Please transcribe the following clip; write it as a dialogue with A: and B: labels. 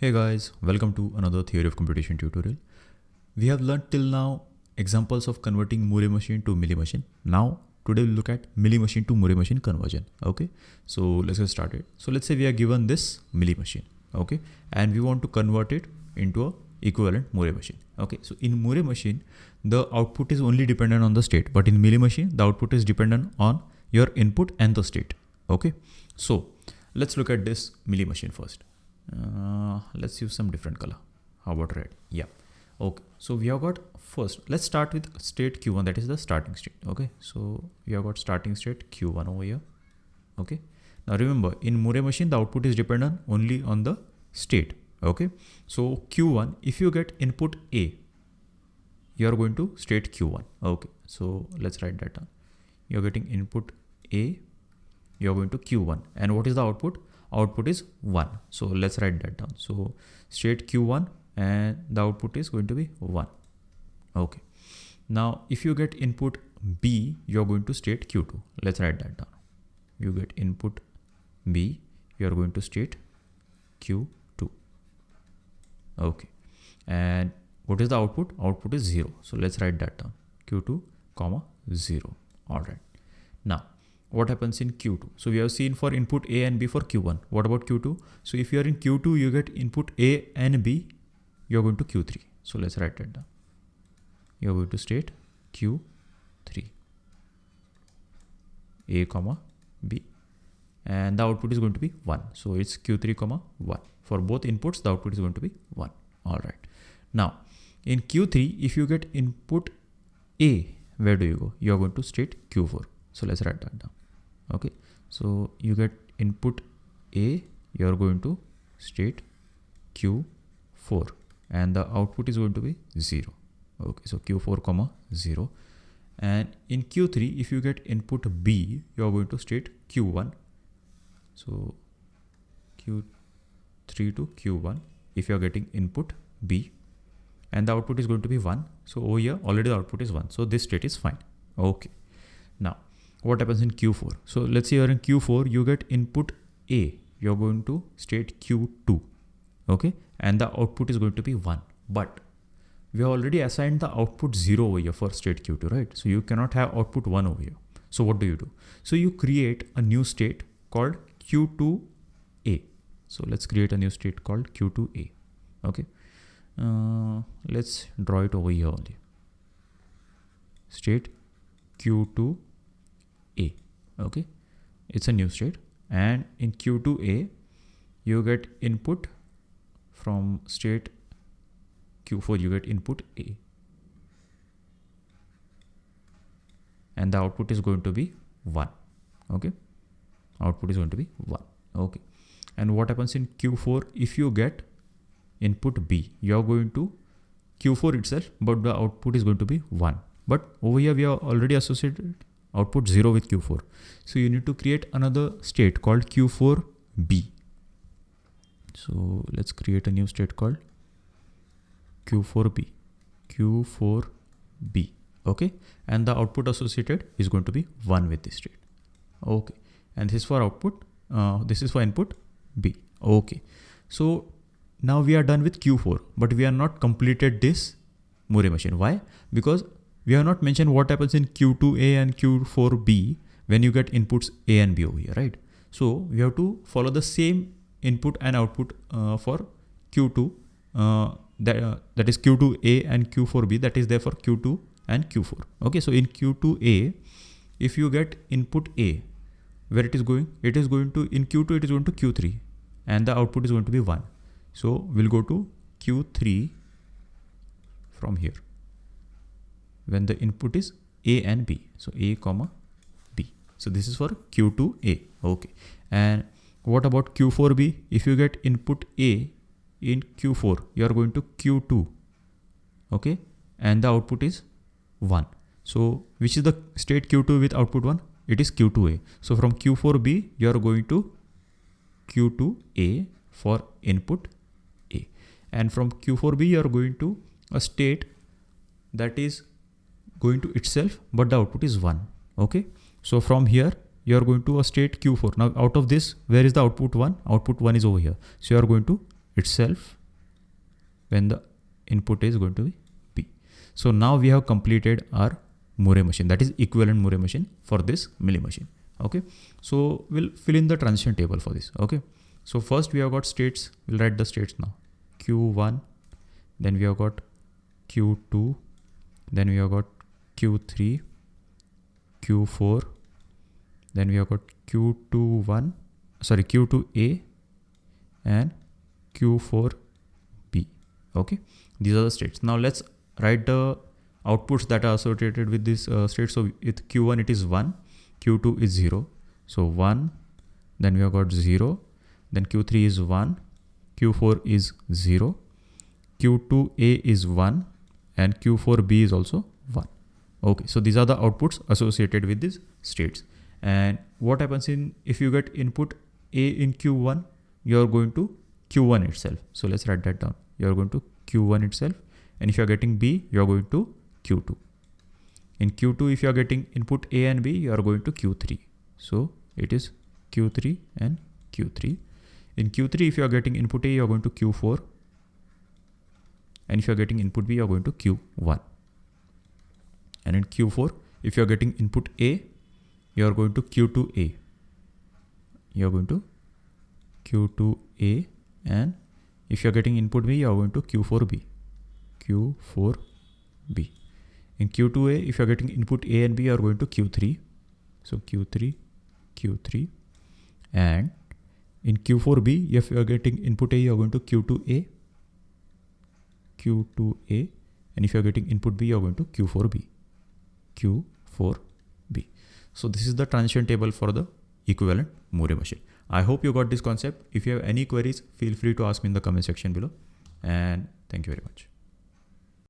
A: Hey guys, welcome to another Theory of Computation tutorial. We have learned till now examples of converting Mealy machine to Mealy machine. Now, today we'll look at Mealy machine to Mealy machine conversion. Okay, so let's get started. So let's say we are given this Mealy machine, okay, and we want to convert it into a equivalent Mealy machine. Okay, so in Mealy machine, the output is only dependent on the state, but in Mealy machine, the output is dependent on your input and the state. Okay, so let's look at this Mealy machine first. Let's use some different color. How about red? Yeah. Okay, so we have got first, let's start with state q1, that is the starting state. Okay, so we have got starting state q1 over here. Okay, now remember, in Mealy machine the output is dependent only on the state. Okay, so q1, if you get input a, you are going to state q1. Okay, so let's write that down. You're getting input a, you're going to q1, and what is the output? Output is 1. So let's write that down. So state q1 and the output is going to be 1. Okay, now if you get input b, you're going to state q2. Let's write that down. You get input b, you're going to state q2. Okay, and what is the output? Output is 0. So let's write that down. q2 comma 0. All right, now what happens in q2? So we have seen for input a and b for q1. What about q2? So if you are in q2, you get input a and b, you're going to q3. So let's write that down. You're going to state q3, a comma b, and the output is going to be 1. So it's q3 comma 1. For both inputs, the output is going to be 1. All right, now in q3, if you get input a, where do you go? You're going to state q4. So let's write that down. Okay, so you get input a, you're going to state q4, and the output is going to be 0. Okay, so q4 comma 0. And in q3, if you get input b, you're going to state q1. So q3 to q1, if you're getting input b, and the output is going to be 1. So over here already the output is 1, so this state is fine. Okay, now what happens in q4? So let's say you're in q4, you get input a, you're going to state q2. Okay, and the output is going to be 1, but we have already assigned the output 0 over here for state q2, right? So you cannot have output 1 over here. So what do? So you create a new state called q2a. So let's create a new state called q2a. Okay, let's draw it over here only. State q2a. Okay, it's a new state, and in q2a you get input from state q4, you get input a, and the output is going to be 1. Okay, output is going to be 1. Okay, and what happens in q4? If you get input b, you are going to q4 itself, but the output is going to be 1. But over here we have already associated output 0 with q4. So you need to create another state called q4b. So let's create a new state called q4b. q4b. Okay, and the output associated is going to be 1 with this state. Okay, and this is for output, this is for input b. Okay, so now we are done with q4, but we are not completed this Mealy machine. Why? Because we have not mentioned what happens in q2a and q4b when you get inputs a and b over here, right? So we have to follow the same input and output for q2, that is q2a and q4b, that is there for q2 and q4. Okay, so in q2a, if you get input a, where it is going? It is going to, in q2 it is going to q3, and the output is going to be 1. So we'll go to q3 from here when the input is a and b. So a comma b. So this is for q2a. Okay, and what about q4b? If you get input a in q4, you are going to q2. Okay, and the output is 1. So which is the state q2 with output 1? It is q2a. So from q4b you are going to q2a for input a, and from q4b you are going to a state that is going to itself, but the output is 1. Okay, so from here you are going to a state q4. Now out of this, where is the output 1? Output 1 is over here. So you are going to itself when the input is going to be P. So now we have completed our Moore machine, that is equivalent Moore machine for this Mealy machine. Okay, so we'll fill in the transition table for this. Okay, so first we have got states. We'll write the states now. Q1, then we have got Q2, then we have got Q3, Q4, then we have got Q2A and Q4B. Okay, these are the states. Now let's write the outputs that are associated with this state. So with Q1 it is 1, Q2 is 0. So 1, then we have got 0, then Q3 is 1, Q4 is 0, Q2A is 1, and Q4B is also 1. Okay, so these are the outputs associated with these states. And what happens if you get input A in Q1, you are going to Q1 itself. So let's write that down. You are going to Q1 itself. And if you are getting B, you are going to Q2. In Q2, if you are getting input A and B, you are going to Q3. So it is Q3 and Q3. In Q3, if you are getting input A, you are going to Q4. And if you are getting input B, you are going to Q1. And in Q4, if you are getting input A, you are going to Q2A. You are going to Q2A. And if you are getting input B, you are going to Q4B. Q4B. In Q2A, if you are getting input A and B, you are going to Q3. So Q3, Q3. And in Q4B, if you are getting input A, you are going to Q2A, Q2A. And if you are getting input B, you are going to Q4B, Q4B. So this is the transition table for the equivalent Moore machine. I hope you got this concept. If you have any queries, feel free to ask me in the comment section below. And thank you very much.